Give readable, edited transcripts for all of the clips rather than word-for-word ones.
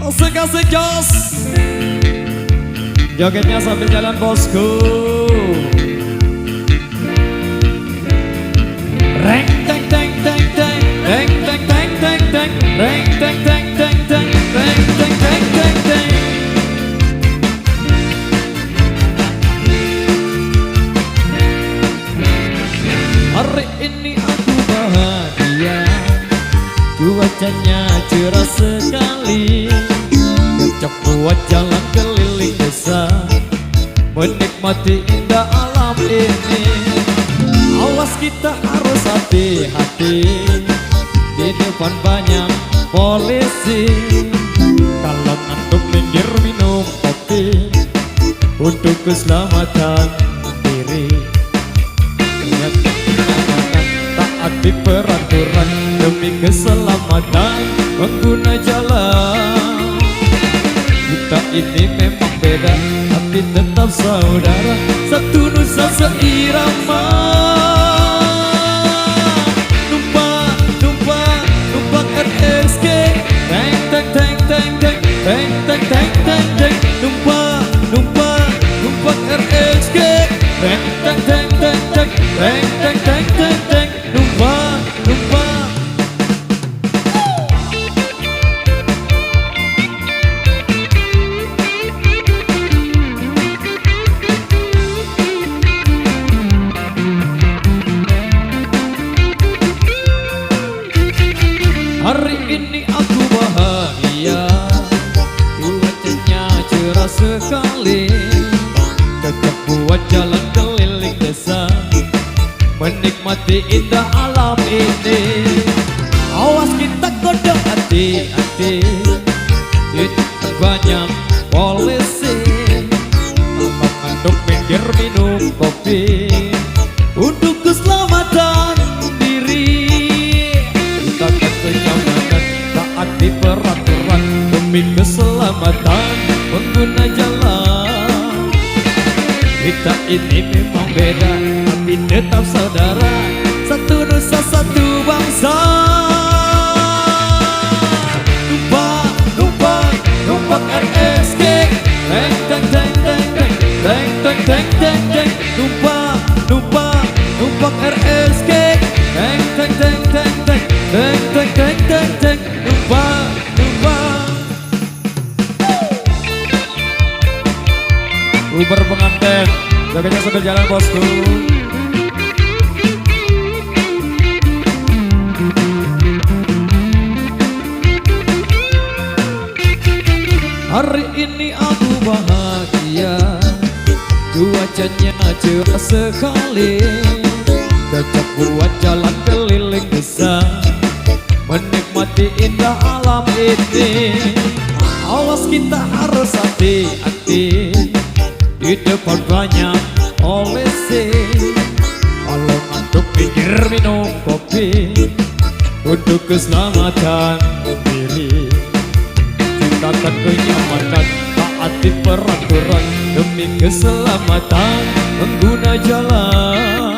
Asik-asik jos, jogetnya sambil jalan bosku. Reng teng teng teng teng, reng teng teng teng teng, reng teng teng teng teng, reng teng teng teng teng. Hari ini aku bahagia, cuacanya cerah sekali. Cocok buat jalan keliling desa, menikmati indah alam ini. Awas kita harus hati-hati, di depan banyak polisi. Kalau ngantuk minggir minum kopi, untuk keselamatan diri. Taati peraturan demi keselamatan pengguna jalan. Kita ini memang beda, tapi tetap saudara, satu nusa seirama. Numpang RSG, teng teng teng teng teng, teng teng teng teng teng. Numpang RSG, teng teng teng teng teng, teng teng teng teng teng. Numpang. Hari ini aku bahagia, cuacanya cerah sekali. Cocok buat jalan keliling desa, menikmati indah alam ini. Awas kita kodok hati-hati, di depan banyak polisi. Tanpa ngantuk minggir minum kopi, untuk keselamatan diri. Kenyamanan, taati peraturan demi keselamatan pengguna jalan. Kita ini memang beda, tapi tetap saudara, satu nusa satu bangsa. Numpang RSG, teng teng teng teng teng, teng teng teng teng teng. Numpang RSG, teng teng teng teng teng, teng teng teng teng teng. Numpang. Uber pengantin, jaganya sambil jalan bosku. Hari ini aku bahagia, cuacanya cerah sekali. Cocok buat jalan keliling desa, menikmati indah alam ini. Awas kita harus hati-hati, di depan banyak polisi. Kalau ngantuk pinggir minum kopi, untuk keselamatan diri. Ciptakan kenyamanan, taati peraturan demi keselamatan pengguna jalan.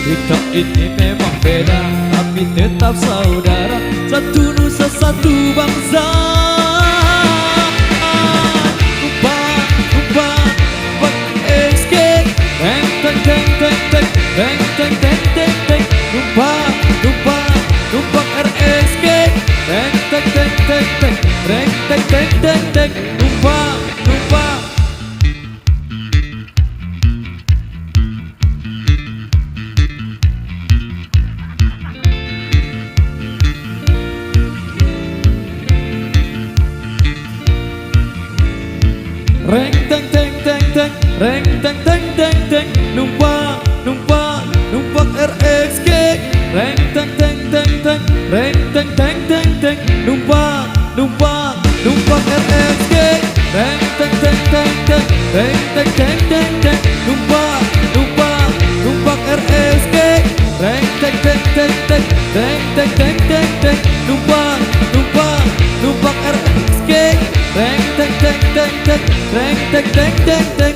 Kita ini memang beda, tapi tetap saudara, satu nusa satu bangsa. Numpang RSG, teng teng teng teng teng, teng teng teng teng teng. Numpang RSG, teng teng teng teng teng, teng teng teng teng teng. Numpang. Reng teng teng teng teng, reng teng teng teng teng. Numpang RSG, reng teng teng teng teng, reng teng teng teng teng. Numpang RSG, reng teng teng teng teng, reng teng teng teng teng. Numpang RSG, reng teng teng teng teng, reng teng teng teng teng. Numpang RSG, reng teng teng teng teng, reng teng teng teng teng.